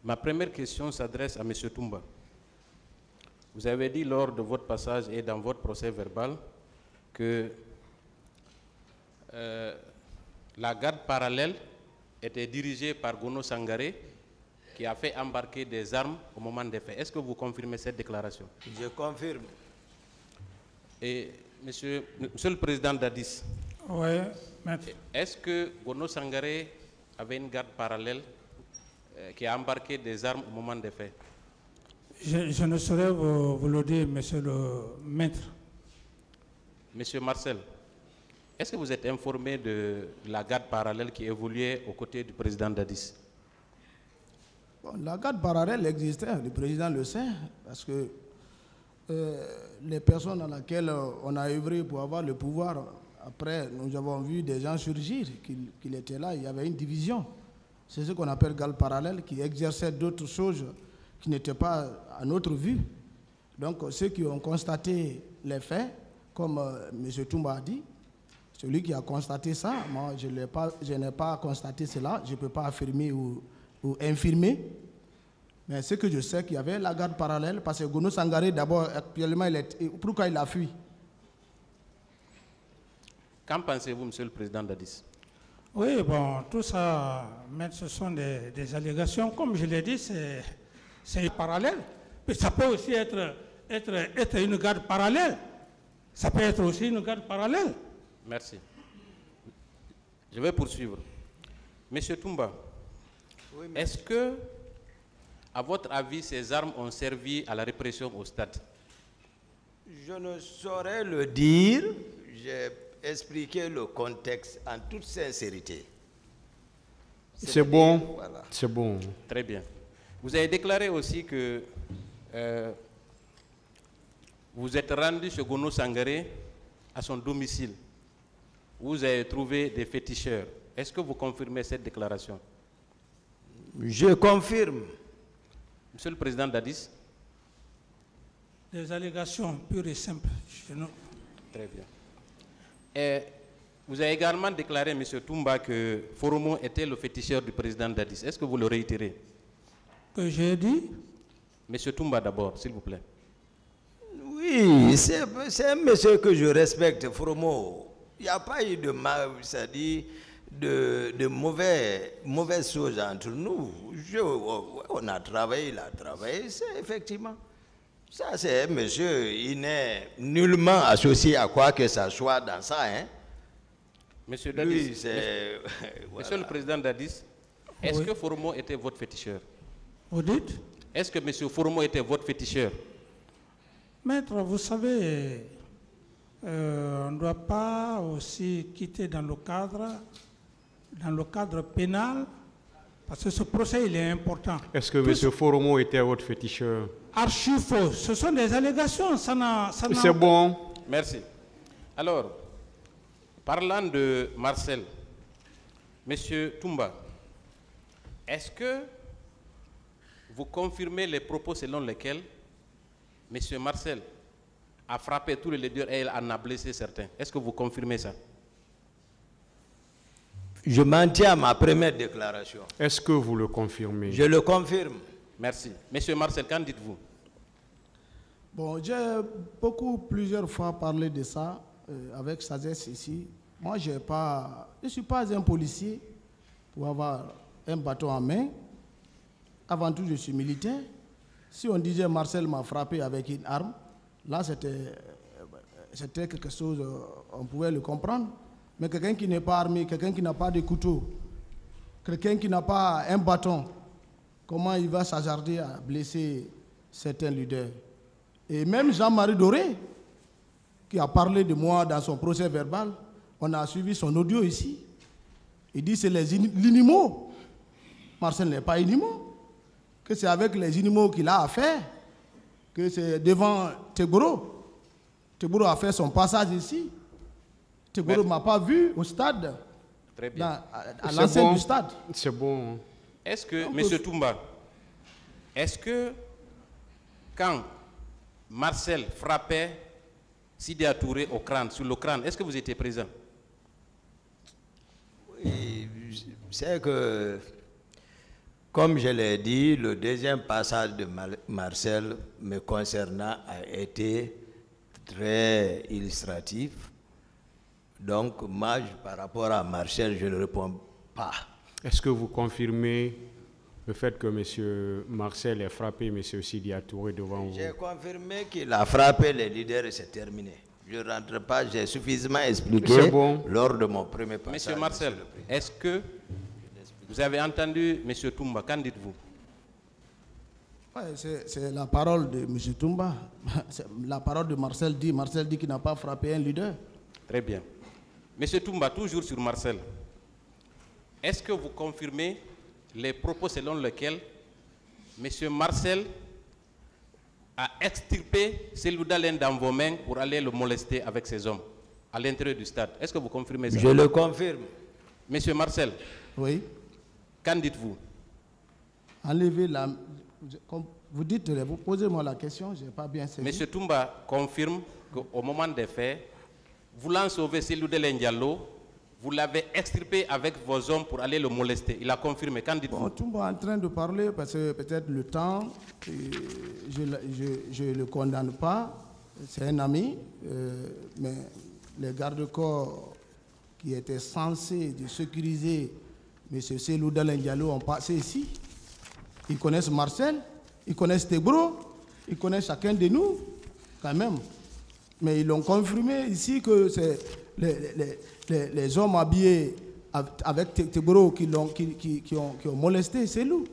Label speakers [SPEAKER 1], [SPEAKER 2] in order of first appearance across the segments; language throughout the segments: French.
[SPEAKER 1] Ma première question s'adresse à M. Toumba. Vous avez dit lors de votre passage et dans votre procès verbal que la garde parallèle était dirigée par Gono Sangaré, qui a fait embarquer des armes au moment des faits. Est-ce que vous confirmez cette déclaration?
[SPEAKER 2] Je confirme.
[SPEAKER 1] Et monsieur le président Dadis,
[SPEAKER 3] oui, maître.
[SPEAKER 1] Est-ce que Gono Sangaré avait une garde parallèle qui a embarqué des armes au moment des faits?
[SPEAKER 3] Je ne saurais vous le dire, monsieur le maître.
[SPEAKER 1] Monsieur Marcel, est-ce que vous êtes informé de la garde parallèle qui évoluait aux côtés du président Dadis?
[SPEAKER 4] Bon, la garde parallèle existait, le président le sait, parce que les personnes à laquelle on a œuvré pour avoir le pouvoir, après nous avons vu des gens surgir, qu'il était là, il y avait une division. C'est ce qu'on appelle garde parallèle, qui exerçait d'autres choses qui n'étaient pas à notre vue. Donc ceux qui ont constaté les faits, comme M. Toumba a dit, celui qui a constaté ça, moi je n'ai pas constaté cela, je ne peux pas affirmer ou infirmer. Mais ce que je sais qu'il y avait la garde parallèle, parce que Gono Sangaré, d'abord, actuellement, pourquoi il a fui?
[SPEAKER 1] Qu'en pensez-vous, monsieur le président Dadis?
[SPEAKER 3] Oui, bon, tout ça, maître, ce sont des allégations. Comme je l'ai dit, c'est parallèle. Mais ça peut aussi être une garde parallèle. Ça peut être aussi une garde parallèle.
[SPEAKER 1] Merci. Je vais poursuivre. Monsieur Toumba, oui, est-ce que, à votre avis, ces armes ont servi à la répression au stade?
[SPEAKER 2] Je ne saurais le dire. J'ai expliqué le contexte en toute sincérité.
[SPEAKER 5] C'est bon.
[SPEAKER 2] Voilà.
[SPEAKER 5] C'est bon.
[SPEAKER 1] Très bien. Vous avez déclaré aussi que vous êtes rendu chez Gono Sangaré à son domicile. Vous avez trouvé des féticheurs. Est-ce que vous confirmez cette déclaration?
[SPEAKER 2] Je confirme.
[SPEAKER 1] Monsieur le président Dadis?
[SPEAKER 3] Des allégations pures et simples.
[SPEAKER 1] Très bien. Et vous avez également déclaré, M. Toumba, que Foromo était le féticheur du président Dadis. Est-ce que vous le réitérez?
[SPEAKER 3] Que j'ai dit?
[SPEAKER 1] M. Toumba d'abord, s'il vous plaît.
[SPEAKER 2] Oui, c'est un monsieur que je respecte, Foromo. Il n'y a pas eu de mal, c'est-à-dire de mauvaises choses entre nous. On a travaillé, il a travaillé, c'est effectivement. Ça, c'est un monsieur, il n'est nullement associé à quoi que ce soit dans ça. Hein?
[SPEAKER 1] Monsieur Dadis,
[SPEAKER 2] voilà.
[SPEAKER 1] Monsieur le président Dadis, est-ce que Foromo était votre féticheur?
[SPEAKER 3] Vous dites?
[SPEAKER 1] Est-ce que M. Foromo était votre féticheur?
[SPEAKER 3] Maître, vous savez, on ne doit pas aussi quitter dans le cadre pénal, parce que ce procès, il est important.
[SPEAKER 5] Est-ce que M. Foromo était votre féticheur?
[SPEAKER 3] Archi faux. Ce sont des allégations.
[SPEAKER 5] C'est bon.
[SPEAKER 1] Merci. Alors, parlant de Marcel, M. Toumba, est-ce que vous confirmez les propos selon lesquels M. Marcel a frappé tous les leaders et il en a blessé certains? Est-ce que vous confirmez ça?
[SPEAKER 2] Je maintiens ma première déclaration.
[SPEAKER 5] Est-ce que vous le confirmez?
[SPEAKER 2] Je le confirme.
[SPEAKER 1] Merci. Monsieur Marcel, qu'en dites-vous?
[SPEAKER 4] Bon, j'ai plusieurs fois parlé de ça avec sagesse ici. Moi, je ne suis pas un policier pour avoir un bâton en main. Avant tout, je suis militaire. Si on disait Marcel m'a frappé avec une arme, là, c'était quelque chose, on pouvait le comprendre. Mais quelqu'un qui n'est pas armé, quelqu'un qui n'a pas de couteau, quelqu'un qui n'a pas un bâton, comment il va s'hasarder à blesser certains leaders? Et même Jean-Marie Doré, qui a parlé de moi dans son procès verbal, on a suivi son audio ici. Il dit que c'est l'inimaux. Marcel n'est pas inimo. Que c'est avec les inimaux qu'il a affaire. Que c'est devant Tegboro. Tegboro a fait son passage ici. Tegboro ne m'a pas vu au stade.
[SPEAKER 1] Très bien.
[SPEAKER 4] À l'enceinte du stade.
[SPEAKER 5] C'est bon.
[SPEAKER 1] Est-ce que, M. Toumba, est-ce que quand Marcel frappait Sidi Touré au crâne, sur le crâne, est-ce que vous étiez présent?
[SPEAKER 2] Oui, c'est que Comme je l'ai dit, le deuxième passage de Marcel me concernant a été très illustratif. Donc, moi, par rapport à Marcel, je ne réponds pas.
[SPEAKER 5] Est-ce que vous confirmez le fait que M. Marcel ait frappé M. Sidia Touré devant vous?
[SPEAKER 2] J'ai confirmé qu'il a frappé les leaders et c'est terminé. Je ne rentre pas, j'ai suffisamment expliqué lors de mon premier passage.
[SPEAKER 1] Monsieur Marcel, est-ce que vous avez entendu M. Toumba? Qu'en dites-vous?
[SPEAKER 4] Ouais, c'est la parole de M. Toumba. La parole de Marcel dit qu'il n'a pas frappé un leader.
[SPEAKER 1] Très bien. M. Toumba, toujours sur Marcel, est-ce que vous confirmez les propos selon lesquels M. Marcel a extirpé Seloudalen dans vos mains pour aller le molester avec ses hommes à l'intérieur du stade? Est-ce que vous confirmez ça?
[SPEAKER 2] Je le confirme.
[SPEAKER 1] Monsieur Marcel,
[SPEAKER 4] oui.
[SPEAKER 1] Qu'en dites-vous?
[SPEAKER 4] Enlevez la... Vous dites, vous posez-moi la question, je n'ai pas bien saisi.
[SPEAKER 1] Monsieur Toumba confirme qu'au moment des faits, voulant sauver Seloudalen Diallo, vous l'avez extirpé avec vos hommes pour aller le molester. Il a confirmé. Qu'en dites-vous?
[SPEAKER 4] Bon, Toumba est en train de parler parce que peut-être le temps, je ne le condamne pas. C'est un ami, mais les gardes-corps qui étaient censés de sécuriser M. Seloudalen Diallo ont passé ici. Ils connaissent Marcel, ils connaissent Tebro, ils connaissent chacun de nous, quand même. Mais ils l'ont confirmé ici que c'est les hommes habillés avec Tebro qui ont molesté Selou.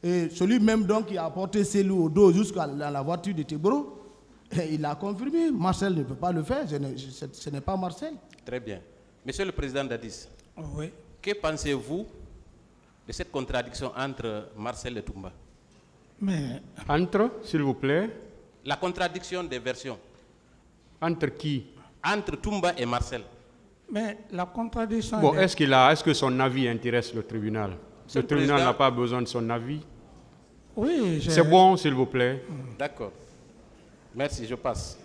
[SPEAKER 4] Et celui même donc qui a porté Selou au dos jusqu'à la voiture de Tebro, il a confirmé. Marcel ne peut pas le faire, ce n'est pas Marcel.
[SPEAKER 1] Très bien. Monsieur le Président Dadis,
[SPEAKER 3] Oui.
[SPEAKER 1] que pensez-vous de cette contradiction entre Marcel et Toumba?
[SPEAKER 3] Mais
[SPEAKER 5] Entre, s'il vous plaît?
[SPEAKER 1] La contradiction des versions.
[SPEAKER 5] Entre qui?
[SPEAKER 1] Entre Toumba et Marcel.
[SPEAKER 3] Mais la contradiction...
[SPEAKER 5] Bon, est-ce que son avis intéresse le tribunal?
[SPEAKER 1] Monsieur
[SPEAKER 5] Le tribunal
[SPEAKER 1] Président,
[SPEAKER 5] n'a pas besoin de son avis?
[SPEAKER 3] Oui,
[SPEAKER 5] C'est bon, s'il vous plaît?
[SPEAKER 1] D'accord. Merci, je passe.